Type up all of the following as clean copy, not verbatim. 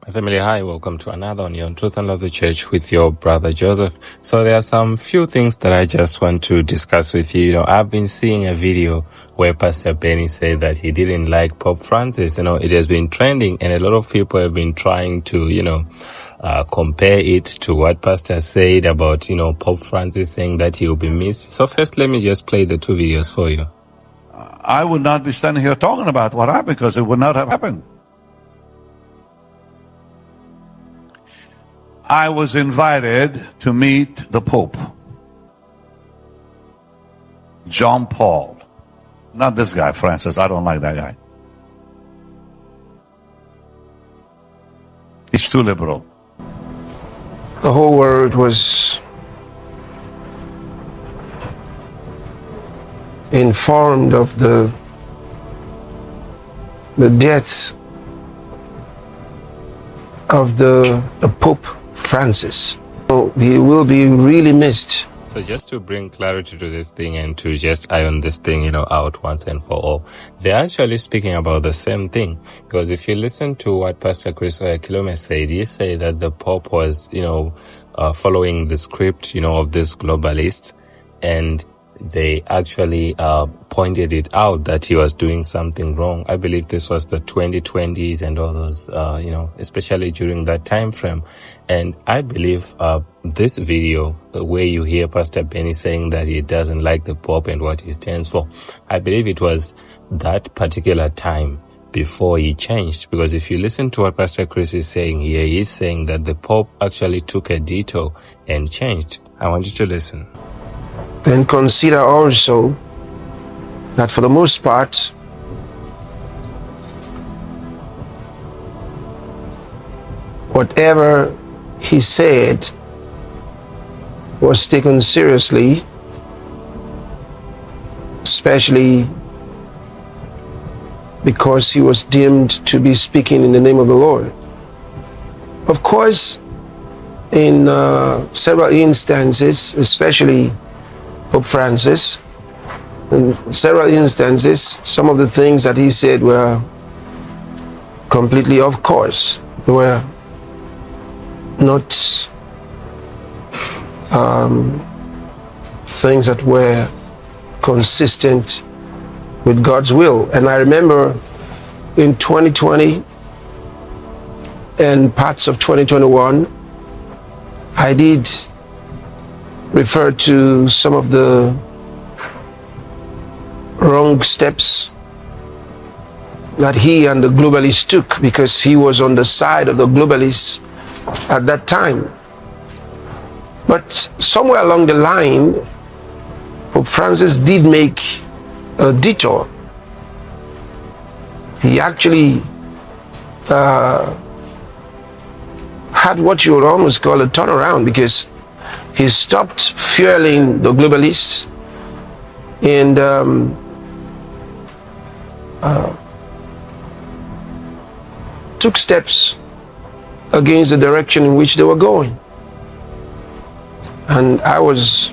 My family, hi, welcome to another on your Truth and Love the Church with your brother Joseph. So there are some few things that I just want to discuss with you. I've been seeing a video where Pastor Benny said that he didn't like Pope Francis. It has been trending and a lot of people have been trying to, compare it to what Pastor said about, Pope Francis saying that he will be missed. So first, let me just play the two videos for you. I would not be standing here talking about what happened because it would not have happened. I was invited to meet the Pope, John Paul. Not this guy, Francis. I don't like that guy. He's too liberal. The whole world was informed of the death of the Pope Francis. So he will be really missed. So just to bring clarity to this thing and to just iron this thing, out once and for all, they're actually speaking about the same thing. Because if you listen to what Pastor Chris Kilome said, he said that the Pope was, following the script, of this globalist, and they actually pointed it out that he was doing something wrong. I believe this was the 2020s and all those, especially during that time frame. And I believe this video, where you hear Pastor Benny saying that he doesn't like the Pope and what he stands for, I believe it was that particular time before he changed. Because if you listen to what Pastor Chris is saying here, he's saying that the Pope actually took a detour and changed. I want you to listen. Then consider also that for the most part, whatever he said was taken seriously, especially because he was deemed to be speaking in the name of the Lord. Of course, in several instances, especially Pope Francis, in several instances, some of the things that he said were completely off course. They were not things that were consistent with God's will. And I remember in 2020 and parts of 2021, I did refer to some of the wrong steps that he and the globalists took, because he was on the side of the globalists at that time. But somewhere along the line, Pope Francis did make a detour. He actually had what you would almost call a turnaround, because he stopped fueling the globalists and took steps against the direction in which they were going. And I was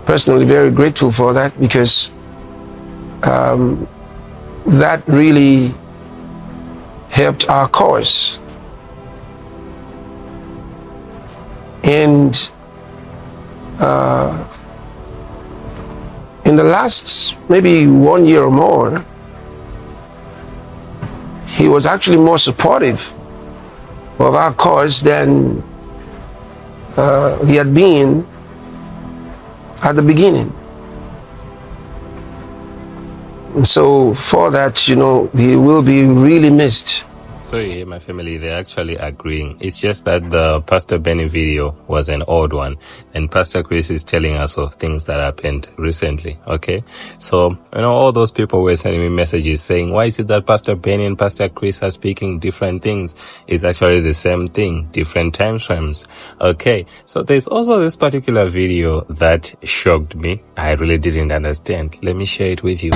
personally very grateful for that, because that really helped our cause. And in the last maybe 1 year or more, he was actually more supportive of our cause than he had been at the beginning. And so for that, he will be really missed. So you hear, my family, they're actually agreeing. It's just that the Pastor Benny video was an odd one, and Pastor Chris is telling us of things that happened recently, okay? So, all those people were sending me messages saying, why is it that Pastor Benny and Pastor Chris are speaking different things? It's actually the same thing, different time frames, okay? So there's also this particular video that shocked me. I really didn't understand. Let me share it with you.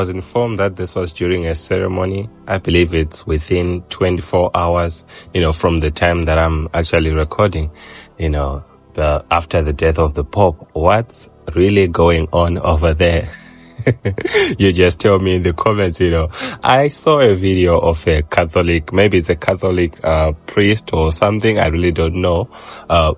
was informed that this was during a ceremony. I believe it's within 24 hours, from the time that I'm actually recording, after the death of the Pope. What's really going on over there? You just tell me in the comments. I saw a video of a Catholic, maybe it's a Catholic priest or something, I really don't know,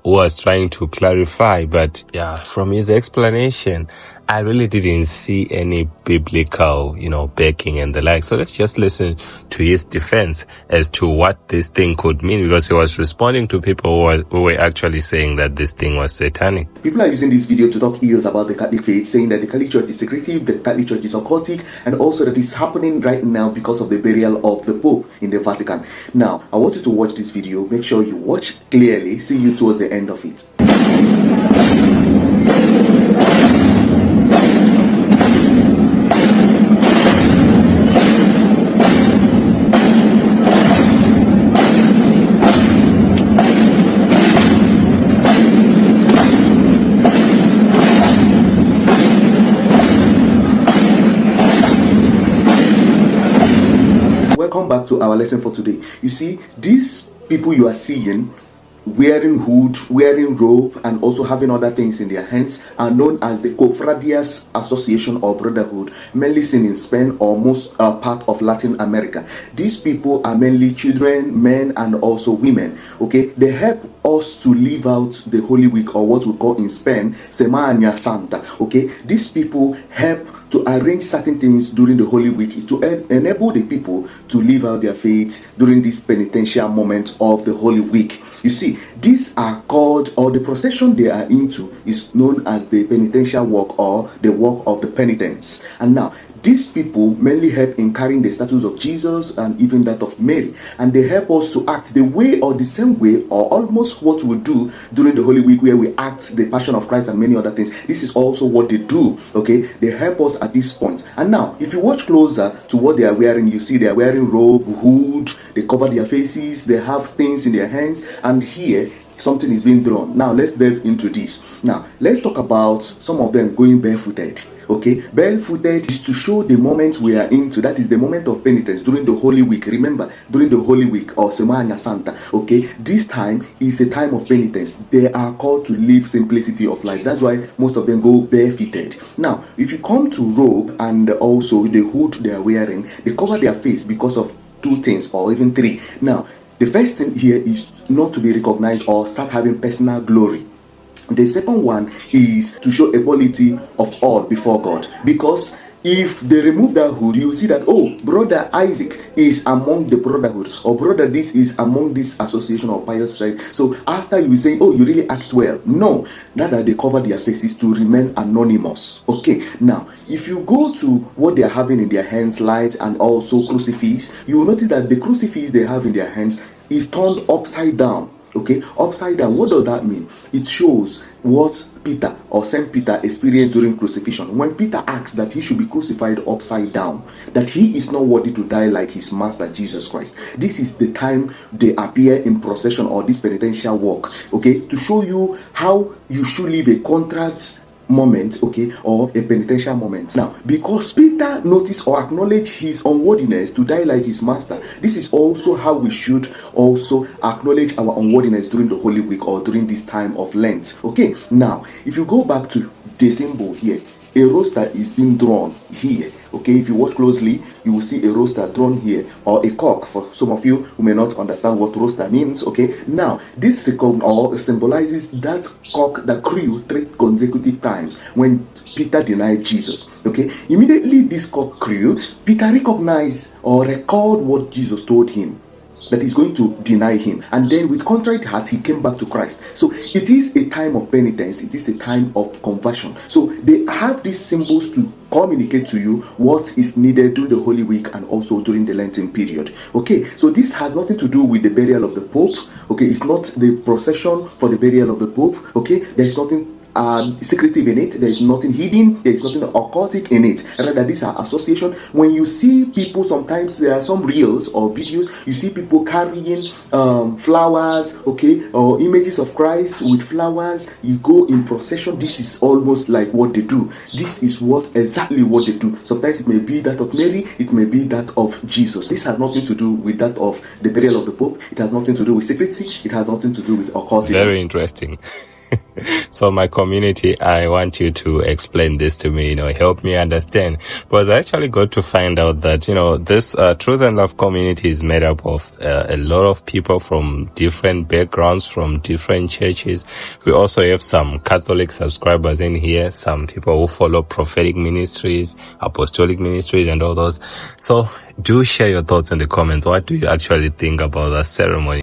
who was trying to clarify, but yeah, from his explanation, I really didn't see any biblical, backing and the like. So let's just listen to his defense as to what this thing could mean, because he was responding to people who were actually saying that this thing was satanic. People are using this video to talk ills about the Catholic faith, saying that the Catholic Church is secretive, the Catholic Church is occultic, and also that it's happening right now because of the burial of the Pope in the Vatican. Now, I want you to watch this video. Make sure you watch clearly. See you towards the end of it. Welcome back to our lesson for today. You see, these people you are seeing wearing hood, wearing robe, and also having other things in their hands are known as the Cofradias Association or Brotherhood, mainly seen in Spain or most part of Latin America. These people are mainly children, men, and also women. Okay, they help us to live out the Holy Week, or what we call in Spain Semana Santa. Okay, these people help to arrange certain things during the Holy Week to enable the people to live out their faith during this penitential moment of the Holy Week. You see, these are called, or the procession they are into is known as the penitential walk, or the walk of the penitents. And now, these people mainly help in carrying the statues of Jesus and even that of Mary, and they help us to act the way or the same way, or almost what we do during the Holy Week, where we act the Passion of Christ and many other things. This is also what they do. Okay, they help us at this point. And now, if you watch closer to what they are wearing, you see they are wearing robe, hood, they cover their faces, they have things in their hands, and here something is being drawn. Now let's delve into this. Now let's talk about some of them going barefooted. Okay, barefooted is to show the moment we are into, that is the moment of penitence during the Holy Week. Remember, during the Holy Week or Semana Santa, okay, this time is the time of penitence. They are called to live simplicity of life. That's why most of them go barefooted. Now, if you come to robe and also the hood they are wearing, they cover their face because of two things or even three. Now, the first thing here is not to be recognized or start having personal glory. The second one is to show equality of all before God, because if they remove that hood, you will see that, oh, brother Isaac is among the brotherhood, or brother this is among this association or pious right. So after you say, oh, you really act well. No, rather they cover their faces to remain anonymous. Okay, now if you go to what they are having in their hands, light and also crucifix, you will notice that the crucifix they have in their hands is turned upside down. Okay, upside down. What does that mean? It shows what Peter or Saint Peter experienced during crucifixion. When Peter asked that he should be crucified upside down, that he is not worthy to die like his master Jesus Christ. This is the time they appear in procession or this penitential walk. Okay, to show you how you should live a contract moment, okay, or a penitential moment. Now, because Peter noticed or acknowledged his unworthiness to die like his master, this is also how we should also acknowledge our unworthiness during the Holy Week or during this time of Lent. Okay, now if you go back to the symbol here, a roster is being drawn here. Okay, if you watch closely, you will see a roster drawn here, or a cock for some of you who may not understand what roster means. Okay, now this symbolizes that cock that crew 3 consecutive times when Peter denied Jesus. Okay, immediately this cock crew, Peter recognized or recalled what Jesus told him, that he's going to deny him, and then with contrite heart he came back to Christ. So it is a time of penitence, it is a time of conversion. So they have these symbols to communicate to you what is needed during the Holy Week and also during the Lenten period. Okay, so this has nothing to do with the burial of the Pope. Okay, it's not the procession for the burial of the Pope. Okay, there's nothing secretive in it. There is nothing hidden. There is nothing occultic in it. Rather, these are association. When you see people, sometimes there are some reels or videos, you see people carrying flowers, okay, or images of Christ with flowers. You go in procession. This is almost like what they do. This is exactly what they do. Sometimes it may be that of Mary, it may be that of Jesus. This has nothing to do with that of the burial of the Pope. It has nothing to do with secrecy. It has nothing to do with occultism. Very interesting. So my community, I want you to explain this to me, help me understand. Because I actually got to find out that, this Truth and Love community is made up of a lot of people from different backgrounds, from different churches. We also have some Catholic subscribers in here, some people who follow prophetic ministries, apostolic ministries, and all those. So do share your thoughts in the comments. What do you actually think about that ceremony?